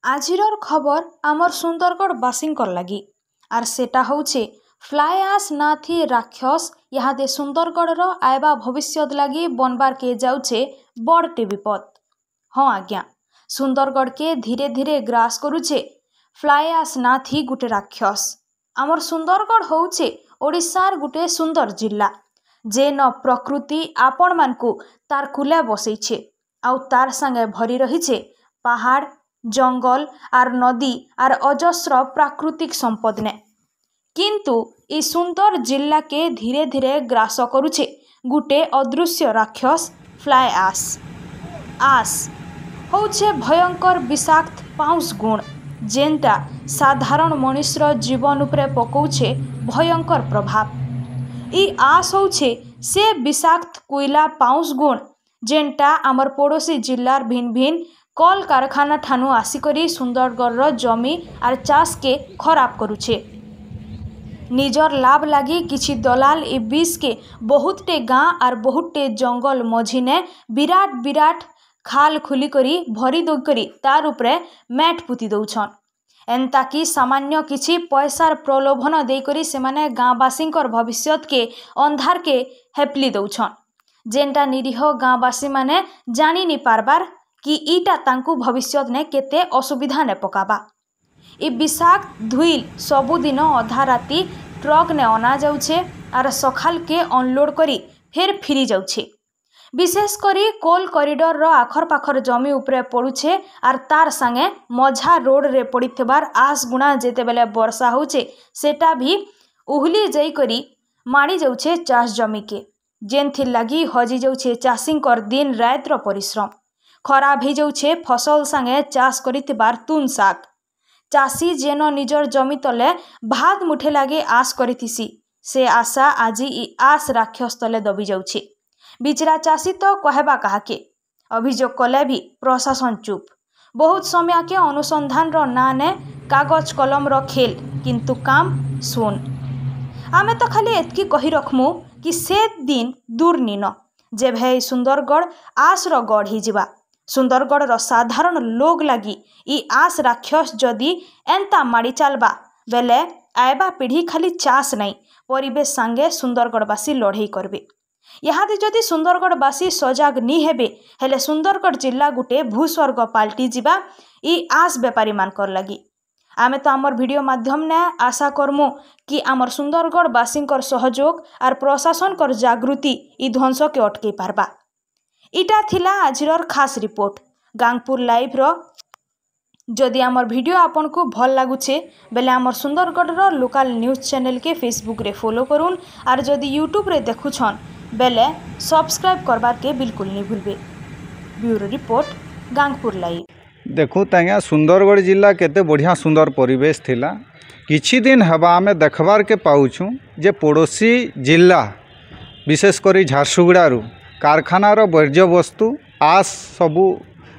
आजिरर खबर आमर सुंदरगढ़ बासिंकर लगी आर सेटा होचे फ्लाए आस ना थी राक्षस यहाँ सुंदरगढ़ आयबा भविष्य लगी बनबार के जाऊे बड़टे विपद। हाँ आज्ञा, सुंदरगढ़ के धीरे धीरे ग्रास करुचे फ्लाए आस ना थी गुटे राक्षस। आमर सुंदरगढ़ होचे ओडिशार गुटे सुंदर जिला जेन प्रकृति आपण मानकु तार कुले बसैछे आउ तार संगे भरी रहीछे पहाड़ जंगल आर नदी आर अजस्र प्राकृतिक संपद ने। किंतु ई सुंदर जिला के धीरे धीरे ग्रास करुचे गुटे अदृश्य राक्षस फ्लाए आस। आस होचे भयंकर विषाक्त पाउस गुण जेनटा साधारण मनुष्यर जीवन उपरे पकौछे भयंकर प्रभाव। ई आस होचे से विषाक्त कोयला पाउस गुण जेनटा आमर पड़ोसी जिलार भिन्न भिन्न कल कारखाना ठानु आसिकरी सुंदरगढ़ जमी आर चाष के खराब करुछे। निजर लाभ लगी किछि दलाल ए विष के बहुतटे गाँ आर बहुतटे जंगल मझिने विराट विराट खाल खुली करी भरी दो करी तार उपरे मैट पुति दौछन। एंता कि सामान्य किछि पैसार प्रलोभन देकरी सेमाने गाँवासींकर भविष्यत के अंधार के हेपली दौछन जेनटा निरीह गाँवासी माने जानी नी पारबार कि ईटा तांकु भविष्यत ने केते असुविधा ने पकाबा। ई विषाक्त धुईल सबुदिन अधा राति ट्रक ने अना जाउछे आर सखाल के अनलोड करी फेर फिरी जाउछे। विशेष करी कोल कॉरिडोर रो आखर पाखर जमी उपरे पड़ुछे आर तार संगे मझा रोड रे पड़िथबार आस गुणा जेते बेले वर्षा होचे सेटा भी उहली जाई करी माड़ी जाउछे चाष जमी के जेनथि लगी हजी जाउछे चाषींकर दिन रात्र परिश्रम। खराब ही जाउछे फसल संगे चाष करिथिबार तुन साग। चाषी जेनो निजर जमी तले भात मुठे लागे आस करिथिसी से आशा आजी ई आस राक्षस तले दबी जाउछे। बिचरा चाषी तो कहबा काहाके अभियोग कले भी प्रशासन चुप। बहुत समय के अनुसंधान रो ना ने कागज कलम रो खेल किंतु काम सुन। आमे तो खाली एतकी कही रखमु कि से दिन दूर नीन जे भाई सुंदरगढ़ आस रो गढ़ ही जिबा। सुंदरगढ़ रो साधारण लोग लगी ई आस राक्षस जदि एंता माड़ी चलबा बेले आयबा पीढ़ी खाली चाष नहीं परिवेश संगे सुंदरगढ़वासी लड़ाई करबे। यहाँ जदि सुंदरगढ़वासी सजाग नी हेबे हेले सुंदरगढ़ जिला गुटे भूस्वर्ग पाल्टी जिबा ई आस बेपारी मानकर लगी। आमे तो आमर वीडियो माध्यम ने आशा करमु कि आमर सुंदरगढ़वासींकर सहयोग आर प्रशासन कर जागृति ई ध्वंस के अटके पारबा। इटा थिला आजिरर खास रिपोर्ट गांगपुर लाइव रो। जदि आमर वीडियो आपन को भल लागुछे बेले आमर सुंदरगढ़ रो लोकल न्यूज चैनल के फेसबुक रे फॉलो करूँ आर जदि यूट्यूब रे देखुछन बेले सब्सक्राइब करबार के बिल्कुल नहीं भूलबे। Bureau report Gangpur live. देखु तांगा सुंदरगढ़ जिला केते बढ़िया सुंदर परिवेश थिला। किछि दिन हवा में देखबार के पाउछु जे पड़ोसी जिला विशेष करी झारसुगुड़ारू कारखानार वर्ज्य वस्तु आस सबू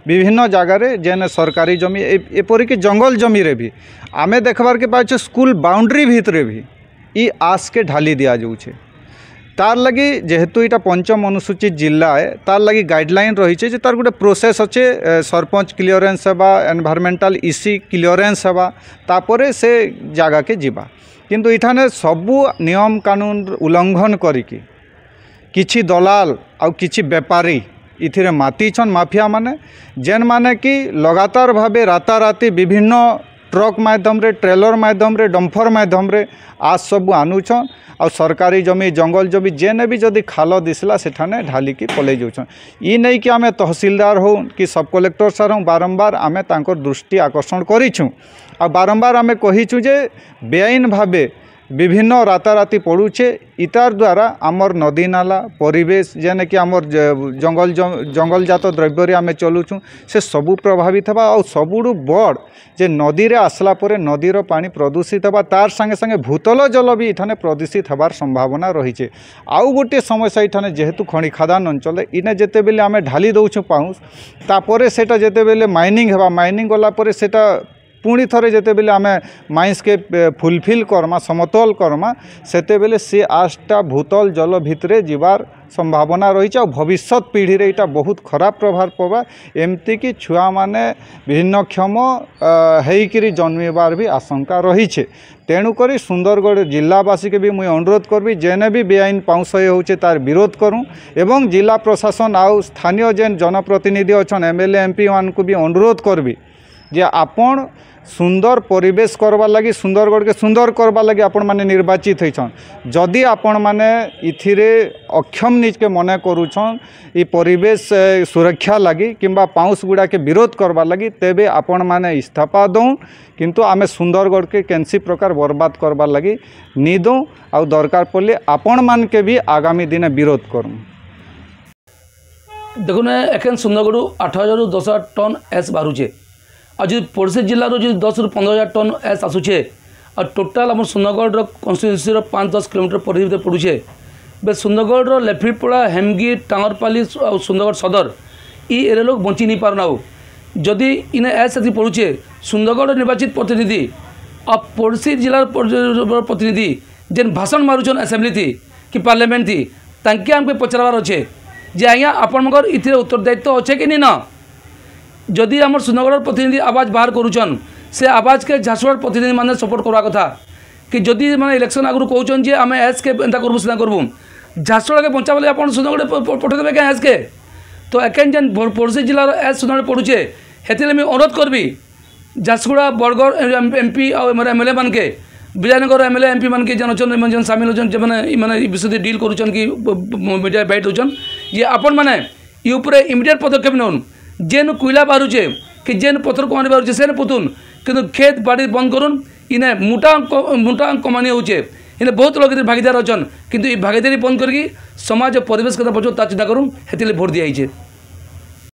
विभिन्न जगार जेने सरकारी जमी एपरिक जंगल जमी रे भी आमे देखबार के पाउछु स्कूल बाउंड्री भितरे भी ई आस के ढाली दिया जाउछे। तार लगी जेहेतु इटा पंचम अनुसूचित जिला है तार लगी गाइडलाइन रही है तार गोटे प्रोसेस अच्छे सरपंच क्लीयरेंस हेबा एनवायरमेंटल इसी क्लीयरेंस हेबा तापरे से जगह के जीवा किंतु इठाने सबू नियम कानून उल्लंघन करिकी किछि दलाल आउ किछि व्यापारी इथिरे मातीछन माफिया माने जेन माने कि लगातार भावे राताराति विभिन्न ट्रक माध्यम रे ट्रेलर माध्यम रे डम्फर माध्यम रे आज सबू आनुछन आ सरकारी जमी जंगल जमी जेने भी जदि खाल दिसला सेठाने ढालिकी पलि जाउछन। ई नहीं कि आमे तहसीलदार हो कि सब कलेक्टर सर हो बारंबार आमे तांकर दृष्टि आकर्षण करिछु आ बारंबार आमे कहिछु जे बेआईन भावे विभिन्न राताराति पड़ुछे इतार द्वारा आमर नदी नाला परिवेश जेने कि आमर जंगलजात द्रव्य आमे चलुछु से सबू प्रभावित हेबा और सबुडु बड़ जे नदी रे आसला परे नदीर पानी प्रदूषित हेबा तार संगे संगे भूतल जल भी इठाने प्रदूषित हेबार संभावना रही। आउ गोटे समस्या इठाने जेहेतु खनि खादान अंचल इने जेते बेले आमे ढाली दउछु पाउस तापरे सेटा जेते बेले माइनिंग हेबा माइनिंग गला परे सेटा पुणी थरे जेते बेले आमे माइंस के फुलफिल करमा समतल करमा सेते बेले से आसटा भूतल जल भितरे जीवार संभावना रही है। भविष्य पीढ़ी रे इटा बहुत खराब प्रभाव पड़ा एमती कि छुआ माने भिन्नक्षम होकर जन्मबार भी आशंका रही है। तेणुक सुंदरगढ़ जिलावासी के भी मुझे अनुरोध करबी जेने भी बेआईन पाउंस होचे तार विरोध करूँ एवं जिला प्रशासन आउ स्थानीय जेन जनप्रतिनिधि अच्छा एमएलए एमपी मान को भी अनुरोध करबी जे आपण सुंदर परिवेश करवा लगी सुंदरगढ़ के सुंदर करवा लगी आपण माने निर्वाचित होइछन। जदि आपण माने इथिरे अक्षम निज के मने करूछन ई परिवेश सुरक्षा लगी किंबा पाउस गुड़ा के विरोध करवा लगी तेबे आपण माने इस्तीफा दऊँ किंतु आमे सुंदरगढ़ के कैंसी प्रकार बर्बाद करवा लगी नी दऊँ आ दरकार पड़े आपण मान के भी आगामी दिन विरोध करूँ। देखुन एखन सुंदरगढ़ 8,000 ରୁ 10,000 टन एस बाहरुचे और जो पड़ोसी जिलार जो 10,000 ରୁ 15,000 टन एस आसूचे और टोटाल आम सुंदरगढ़ कन्स्टिट्यूएंसी 5-10 किलोमीटर परिधि पड़ूचे बे सुंदरगढ़ लेफ्रीपड़ा हेमगी टांगरपाली और सुंदरगढ़ सदर ये एरिया लोग बंची नहीं पारना जदि इन एस एथि पड़ूचे सुंदरगढ़ निर्वाचित प्रतिनिधि और पड़ोसी जिलार प्रतिनिधि जेन भाषण मारुचन असेंबली थी कि पार्लियामेंट थी तांके आमके पचराबार अच्छे जे आज्ञा आपणकर इथिरे उत्तरदायित्व अच्छे कि ना जदि आम सुंदरगढ़ प्रतिनिधि आवाज बाहर करुचन से आवाज के झारसुगुड़ा प्रतिनिधि मैंने सपोर्ट करवा कथा कि जदि मैंने इलेक्शन आगु कहते जे आम एस के एंता करबू सीधा करबू झारसुगुड़ा के बचा बोले आप सुंदरगढ़ पठेदेवे क्या एस के तो एकें जेन पड़ोसी जिलार एस सुंदरगढ़ पड़ुचे हेतिले मुझे अनुरोध करबी झारसुगुड़ा बरगढ़ एमपी और एमएलए मान के विजयनगर एमएलए एमपी मान के जन सामिल होचन जे माने विषय डील करुचन कि मीडिया बैठ होचन ये आपण माने ये ऊपर इमिडिएट पदक्षेप नौन जेन कोयला बाहरुचे कि जेन पत्थर कमानी बाहरुचे सेन पुतुन किंतु खेत बाड़ी बंद करुन इने मोटा कमानी होचे इने बहुत लोग भागीदार अच्छन किंतु ये भागीदारी बंद करके समाज और परिवेश कथा पचो ता चिंता करूँ हेतिले भोट दिया।